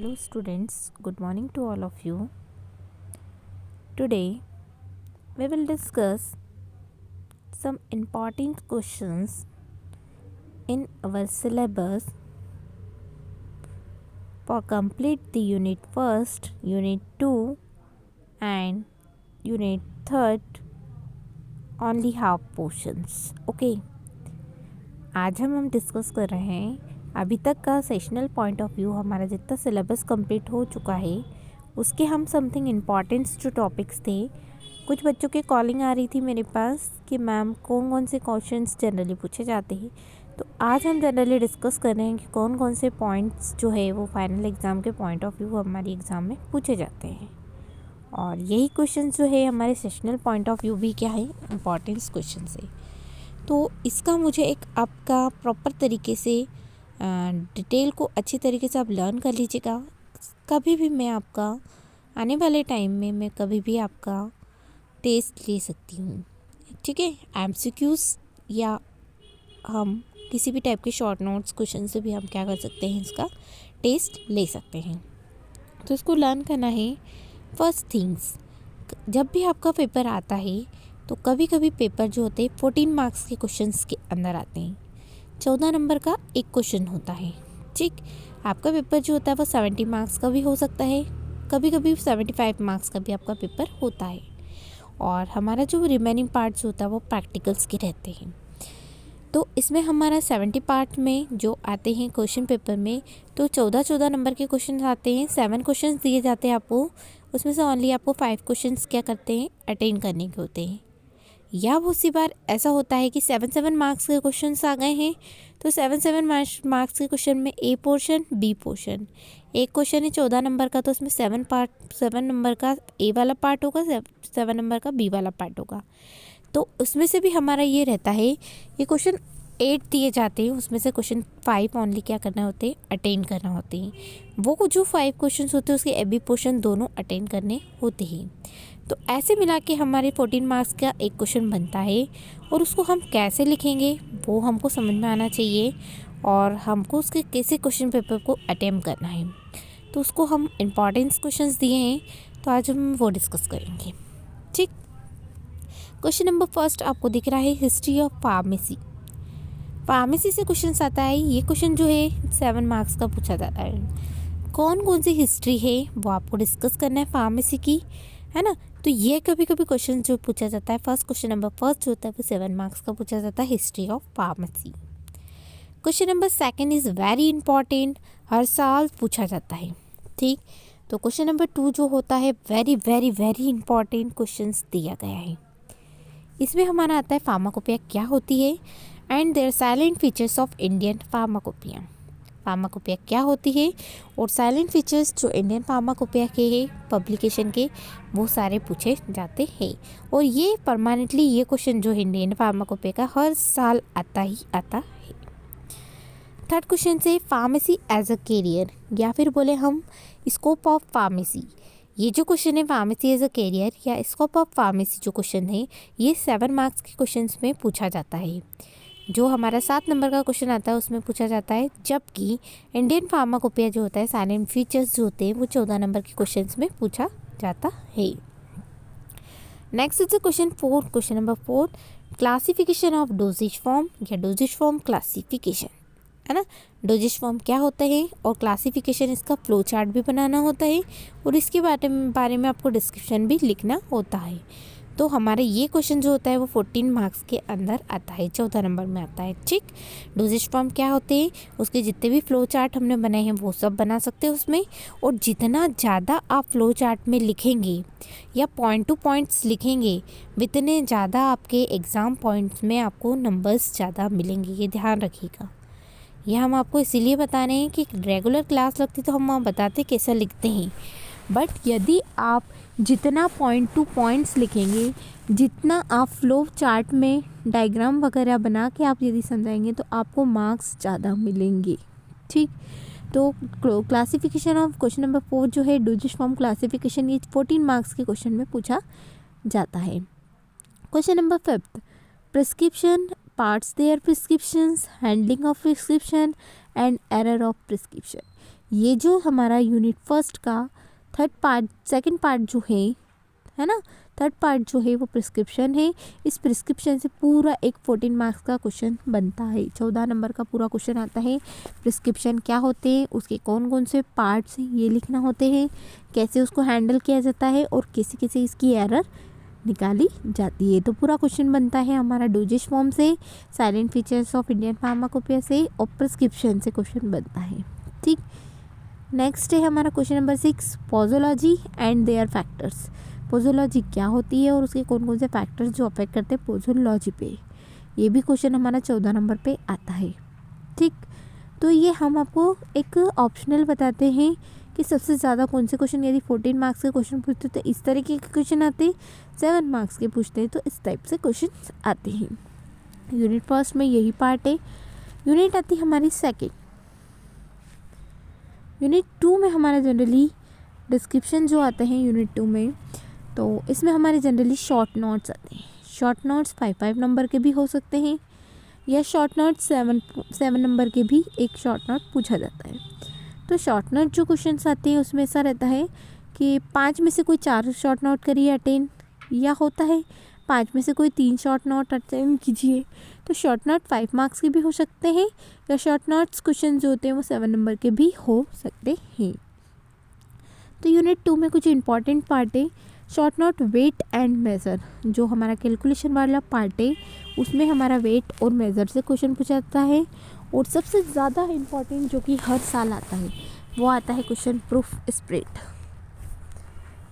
Hello students, good morning to all of you. Today we will discuss some important questions in our syllabus for complete the unit first, unit 2 and unit 3rd only half portions. Okay. आज हम discuss कर रहे हैं अभी तक का sessional point of view हमारा जितना सिलेबस कंप्लीट हो चुका है उसके हम समथिंग इम्पॉर्टेंट्स जो टॉपिक्स थे। कुछ बच्चों के कॉलिंग आ रही थी मेरे पास कि मैम कौन कौन से क्वेश्चंस जनरली पूछे जाते हैं, तो आज हम जनरली डिस्कस कर रहे हैं कि कौन कौन से पॉइंट्स जो है वो फाइनल एग्ज़ाम के पॉइंट ऑफ व्यू हमारी एग्ज़ाम में पूछे जाते हैं। और यही क्वेश्चन जो है हमारे सेशनल पॉइंट ऑफ व्यू भी क्या है, इम्पॉर्टेंट्स क्वेश्चन है। तो इसका मुझे एक आपका प्रॉपर तरीके से डिटेल को अच्छी तरीके से आप लर्न कर लीजिएगा। कभी भी मैं आपका आने वाले टाइम में मैं कभी भी आपका टेस्ट ले सकती हूँ, ठीक है। एमसीक्यूज़ या हम किसी भी टाइप के शॉर्ट नोट्स क्वेश्चन से भी हम क्या कर सकते हैं, इसका टेस्ट ले सकते हैं। तो इसको लर्न करना है। फर्स्ट थिंग्स, जब भी आपका पेपर आता है तो कभी कभी पेपर जो होते हैं 14 मार्क्स के क्वेश्चंस के अंदर आते हैं। 14 नंबर का एक क्वेश्चन होता है, ठीक। आपका पेपर जो होता है वो 70 मार्क्स का भी हो सकता है, कभी कभी 75 मार्क्स का भी आपका पेपर होता है। और हमारा जो रिमेनिंग पार्ट्स होता है वो प्रैक्टिकल्स के रहते हैं। तो इसमें हमारा 70 पार्ट में जो आते हैं क्वेश्चन पेपर में, तो 14 नंबर के क्वेश्चन आते हैं। 7 क्वेश्चन दिए जाते हैं आपको, उसमें से ओनली आपको 5 क्वेश्चन क्या करते हैं, अटेंड करने के होते हैं। या बहुत सी बार ऐसा होता है कि 7 मार्क्स के क्वेश्चंस आ गए हैं, तो 7 मार्क्स के क्वेश्चन में ए पोर्शन बी पोर्शन। एक क्वेश्चन है 14 नंबर का, तो उसमें 7 नंबर का ए वाला पार्ट होगा, 7 नंबर का बी वाला पार्ट होगा। तो उसमें से भी हमारा ये रहता है, ये क्वेश्चन 8 दिए जाते हैं, उसमें से क्वेश्चन 5 ओनली क्या करना होते हैं, अटेंड करना होते हैं। वो जो 5 क्वेश्चन होते हैं उसके ए बी पोर्शन दोनों अटेंड करने होते हैं। तो ऐसे मिला के हमारे 14 मार्क्स का एक क्वेश्चन बनता है, और उसको हम कैसे लिखेंगे वो हमको समझ में आना चाहिए, और हमको उसके कैसे क्वेश्चन पेपर को अटेम्प्ट करना है। तो उसको हम इम्पॉर्टेंस क्वेश्चंस दिए हैं, तो आज हम वो डिस्कस करेंगे, ठीक। क्वेश्चन नंबर फर्स्ट आपको दिख रहा है, हिस्ट्री ऑफ फार्मेसी। फार्मेसी से क्वेश्चन आता है। ये क्वेश्चन जो है 7 मार्क्स का पूछा जाता है। कौन कौन सी हिस्ट्री है वो आपको डिस्कस करना है फार्मेसी की, है ना। तो ये कभी कभी क्वेश्चन जो पूछा जाता है, फर्स्ट क्वेश्चन नंबर फर्स्ट जो होता है वो 7 मार्क्स का पूछा जाता है, history of pharmacy. Question number second is very important, हर साल पूछा जाता है, ठीक। तो क्वेश्चन नंबर 2 जो होता है very very very important question दिया गया है। इसमें हमारा आता है फार्माकोपिया क्या होती है, and their silent features of Indian pharmacopoeia. Pharmacopoeia क्या होती है और साइलेंट फीचर्स जो इंडियन फार्माकोपिया के पब्लिकेशन के वो सारे पूछे जाते हैं। और ये परमानेंटली ये क्वेश्चन जो इंडियन फार्माकोपिया का हर साल आता ही आता है। थर्ड क्वेश्चन से फार्मेसी एज अ कैरियर, या फिर बोले हम स्कोप ऑफ फार्मेसी। ये जो क्वेश्चन है फार्मेसी एज अ कैरियर या स्कोप ऑफ फार्मेसी जो क्वेश्चन है, ये 7 मार्क्स के क्वेश्चन में पूछा जाता है। जो हमारा 7 नंबर का क्वेश्चन आता है उसमें पूछा जाता है, जबकि इंडियन फार्माकोपिया जो होता है साइलेंट फीचर्स जो होते हैं वो 14 नंबर के क्वेश्चंस में पूछा जाता है। Next is question 4, question number 4, classification of doses form या डोजेज फॉर्म क्लासिफिकेशन, है ना। डोजेज फॉर्म क्या होता है और क्लासिफिकेशन, इसका फ्लो चार्ट भी बनाना होता है, और इसके बारे में आपको डिस्क्रिप्शन भी लिखना होता है। तो हमारे ये क्वेश्चन जो होता है वो 14 मार्क्स के अंदर आता है, 14 नंबर में आता है, ठीक। डोजेज फॉर्म क्या होते हैं, उसके जितने भी फ्लो चार्ट हमने बनाए हैं वो सब बना सकते हैं उसमें। और जितना ज़्यादा आप फ्लो चार्ट में लिखेंगे या पॉइंट टू पॉइंट्स लिखेंगे, उतने ज़्यादा आपके एग्ज़ाम पॉइंट्स में आपको नंबर्स ज़्यादा मिलेंगे, ये ध्यान रखिएगा। यह हम आपको इसीलिए बता रहे हैं कि रेगुलर क्लास लगती तो हम बताते कैसा लिखते हैं, बट यदि आप जितना पॉइंट टू पॉइंट्स लिखेंगे, जितना आप फ्लो चार्ट में डायग्राम वगैरह बना के आप यदि समझाएंगे तो आपको मार्क्स ज़्यादा मिलेंगे, ठीक। तो क्लासिफिकेशन ऑफ क्वेश्चन नंबर 4 जो है डोजेज फॉर्म क्लासिफिकेशन, ये 14 मार्क्स के क्वेश्चन में पूछा जाता है। Question number 5, prescription parts their prescriptions, handling of prescription and error of prescription. ये जो हमारा यूनिट फर्स्ट का सेकंड पार्ट जो है ना, थर्ड पार्ट जो है वो प्रिस्क्रिप्शन है। इस प्रिस्क्रिप्शन से पूरा एक 14 मार्क्स का क्वेश्चन बनता है, 14 नंबर का पूरा क्वेश्चन आता है। प्रिस्क्रिप्शन क्या होते हैं, उसके कौन कौन से पार्ट्स हैं ये लिखना होते हैं, कैसे उसको हैंडल किया जाता है और कैसे कैसे इसकी एरर निकाली जाती है। तो पूरा क्वेश्चन बनता है हमारा डोजेज फॉर्म से, silent features of Indian pharmacopoeia से और प्रिस्क्रिप्शन से क्वेश्चन बनता है। ठीक, नेक्स्ट है हमारा question number 6, posology and their factors. Posology क्या होती है और उसके कौन कौन से फैक्टर्स जो अफेक्ट करते हैं पोजोलॉजी पे, ये भी क्वेश्चन हमारा 14 नंबर पे आता है। ठीक, तो ये हम आपको एक ऑप्शनल बताते हैं कि सबसे ज़्यादा कौन से क्वेश्चन, यदि 14 मार्क्स के क्वेश्चन पूछते तो इस तरीके के क्वेश्चन आते, 7 मार्क्स के पूछते हैं तो इस टाइप से क्वेश्चन आते हैं। यूनिट फर्स्ट में यही पार्ट है। यूनिट आती है हमारी सेकेंड। यूनिट 2 में हमारा जनरली डिस्क्रिप्शन जो आता है यूनिट 2 में, तो इसमें हमारे जनरली शॉर्ट नोट्स आते हैं। शॉर्ट नोट्स 5 नंबर के भी हो सकते हैं या शॉर्ट नोट 7 नंबर के भी एक शॉर्ट नोट पूछा जाता है। तो शॉर्ट नोट जो क्वेश्चंस आते हैं उसमें ऐसा रहता है कि 5 में से कोई 4 शॉर्ट नोट करिए अटेंड, या होता है 5 में से कोई 3 शॉर्ट नोट अटेंड कीजिए। तो शॉर्ट नोट 5 मार्क्स के भी हो सकते हैं या शॉर्ट नोट्स क्वेश्चन जो होते हैं वो 7 नंबर के भी हो सकते हैं। तो यूनिट 2 में कुछ इंपॉर्टेंट पार्ट है। Short note weight and measure, जो हमारा कैलकुलेशन वाला पार्ट है उसमें हमारा वेट और मेज़र से क्वेश्चन पूछा जाता है। और सबसे ज़्यादा इम्पॉर्टेंट जो कि हर साल आता है वो आता है क्वेश्चन प्रूफ स्प्रेड।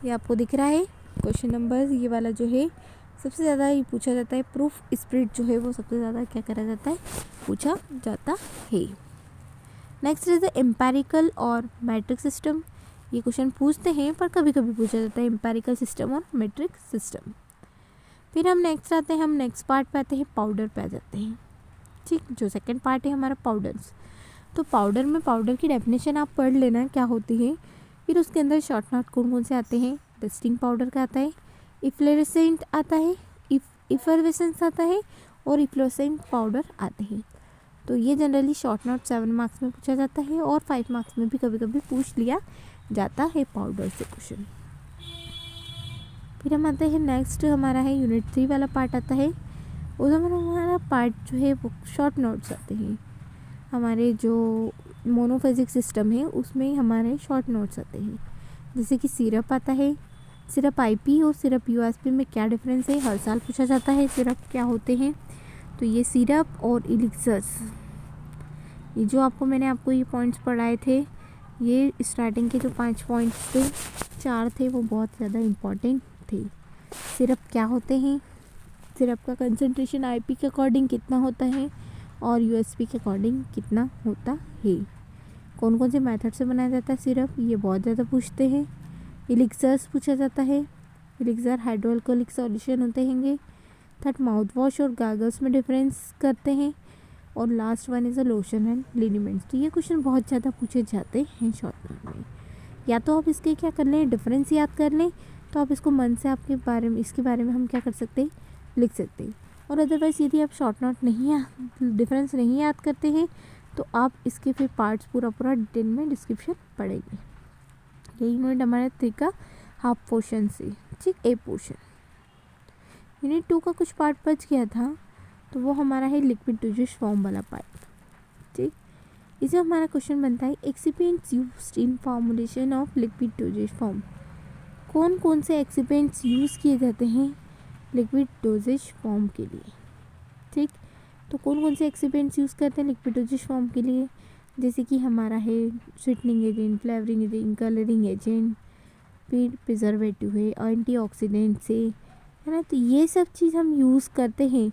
ये आपको दिख रहा है क्वेश्चन नंबर, ये वाला जो है सबसे ज़्यादा ये पूछा जाता है। प्रूफ स्प्रेड जो है वो सबसे ज़्यादा क्या करा जाता है, पूछा जाता है। नेक्स्ट इज द एम्पेरिकल और मैट्रिक सिस्टम। ये क्वेश्चन पूछते हैं पर कभी कभी पूछा जाता है एम्पेरिकल सिस्टम और मैट्रिक सिस्टम। फिर हम नेक्स्ट आते हैं, हम नेक्स्ट पार्ट पे आते हैं, पाउडर पे आ जाते हैं। ठीक, जो सेकंड पार्ट है हमारा पाउडर्स। तो पाउडर में पाउडर की डेफिनेशन आप पढ़ लेना क्या होती है। फिर उसके अंदर शॉर्ट नोट कौन कौन से आते हैं, डिस्टिंक्ट पाउडर का आता है, इफ्लोरेसेंट आता है, इफरवेसेंस आता है और इफ्लोरेसेंट पाउडर आते हैं। तो ये जनरली शॉर्ट नोट 7 मार्क्स में पूछा जाता है और 5 मार्क्स में भी कभी कभी पूछ लिया जाता है पाउडर से क्वेश्चन। फिर हम आते हैं नेक्स्ट, हमारा है यूनिट 3 वाला पार्ट आता है। उधर हमारा पार्ट जो है वो शॉर्ट नोट्स आते हैं। हमारे जो मोनोफेजिक सिस्टम है उसमें हमारे शॉर्ट नोट्स आते हैं। जैसे कि सिरप आता है, सिरप आईपी और सिरप यूएसपी में क्या डिफरेंस है, हर साल पूछा जाता है। सिरप क्या होते हैं, तो ये सिरप और इलिक्सर्स, ये जो मैंने आपको ये पॉइंट्स पढ़ाए थे, ये स्टार्टिंग के जो 5 पॉइंट्स थे, 4 थे, वो बहुत ज़्यादा इम्पॉर्टेंट थे। सिरप क्या होते हैं, सिरप का कंसंट्रेशन आईपी के अकॉर्डिंग कितना होता है और यूएसपी के अकॉर्डिंग कितना होता है। कौन कौन से मेथड से बनाया जाता है सिरप, ये बहुत ज़्यादा पूछते हैं। इलिक्सर्स पूछा जाता है, इलिक्सर हाइड्रोअल्कोहलिक सॉल्यूशन होते हैंगे। थर्ड माउथ वॉश और गागल्स में डिफरेंस करते हैं। और last one is a lotion and liniments. तो ये क्वेश्चन बहुत ज़्यादा पूछे जाते हैं शॉर्ट नोट में। या तो आप इसके क्या कर लें, डिफरेंस याद कर लें, तो आप इसको मन से आपके बारे में, इसके बारे में हम क्या कर सकते हैं, लिख सकते हैं। और अदरवाइज़ यदि आप शॉर्ट नोट डिफरेंस नहीं याद करते हैं तो आप इसके फिर पार्ट्स पूरा डिटेल में डिस्क्रिप्शन पढ़ेंगे। यही यूनिट हमारे 3 का हाफ पोर्शन से, ठीक, ए पोर्शन। यूनिट 2 का कुछ पार्ट बच गया था, तो वो हमारा है लिक्विड डोजेज फॉर्म वाला पार्ट। ठीक, इसे हमारा क्वेश्चन बनता है, excipients used in formulation of liquid dosage form. कौन कौन से एक्सिपेंट्स यूज़ किए जाते हैं लिक्विड डोजेज फॉर्म के लिए। ठीक, तो कौन कौन से एक्सिपेंट्स यूज़ करते हैं लिक्विड डोजेज फॉर्म के लिए, जैसे कि हमारा है sweetening agent, flavouring agent, colouring agent, फिर प्रिजर्वेटिव है, एंटीऑक्सीडेंट से, है ना। तो ये सब चीज़ हम यूज़ करते हैं।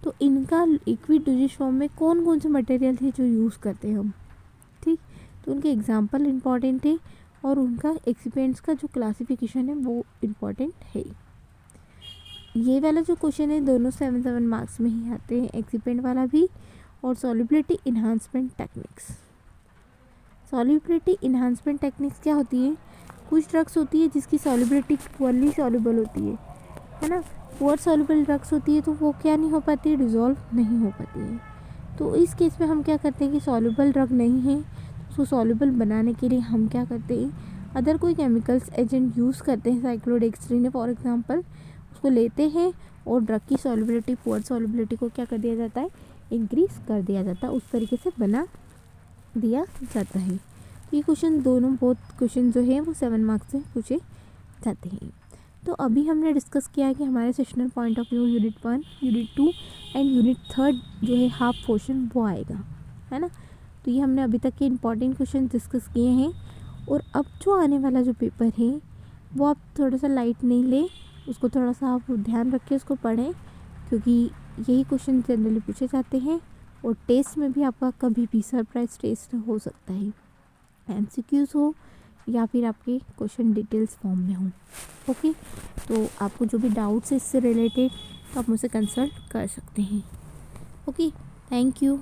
तो इनका लिक्विड डोजेज फॉर्म में कौन कौन से मटेरियल थे जो यूज़ करते हैं हम। ठीक, तो उनके एग्जांपल इम्पॉर्टेंट है और उनका एक्सिपेंट्स का जो क्लासिफिकेशन है वो इम्पॉर्टेंट है। ये वाला जो क्वेश्चन है दोनों 7 मार्क्स में ही आते हैं, एक्सिपेंट वाला भी और solubility enhancement techniques. Solubility enhancement techniques क्या होती है, कुछ ड्रग्स होती है जिसकी सॉल्युबिलिटी पुअरली सॉल्युबल होती है ना। पुअर सॉल्युबल ड्रग्स होती है तो वो क्या नहीं हो पाती है, डिज़ोल्व नहीं हो पाती है। तो इस केस में हम क्या करते हैं कि सॉल्युबल ड्रग नहीं है, उसको सॉल्युबल बनाने के लिए हम क्या करते हैं, अदर कोई केमिकल्स एजेंट यूज़ करते हैं, साइक्लोडेक्स्ट्रिन फॉर एग्जांपल, उसको लेते हैं और ड्रग की सॉल्युबिलिटी, पुअर सॉल्युबिलिटी को क्या कर दिया जाता है, इंक्रीज़ कर दिया जाता है, उस तरीके से बना दिया जाता है। तो ये क्वेश्चन दोनों बोथ क्वेश्चन जो है वो 7 मार्क्स से पूछे जाते हैं। तो अभी हमने डिस्कस किया कि हमारे sessional point of view unit 1, unit 2 and unit 3 जो है हाफ पोर्शन वो आएगा, है ना। तो ये हमने अभी तक के इम्पॉर्टेंट क्वेश्चन डिस्कस किए हैं। और अब जो आने वाला जो पेपर है वो आप थोड़ा सा लाइट नहीं ले, उसको थोड़ा सा आप ध्यान रखें, उसको पढ़ें, क्योंकि यही क्वेश्चन जनरली पूछे जाते हैं और टेस्ट में भी आपका कभी भी सरप्राइज टेस्ट हो सकता है, MCQs हो या फिर आपके क्वेश्चन डिटेल्स फॉर्म में हो। ओके, तो आपको जो भी डाउट्स है इससे रिलेटेड तो आप मुझसे कंसल्ट कर सकते हैं। Okay, thank you.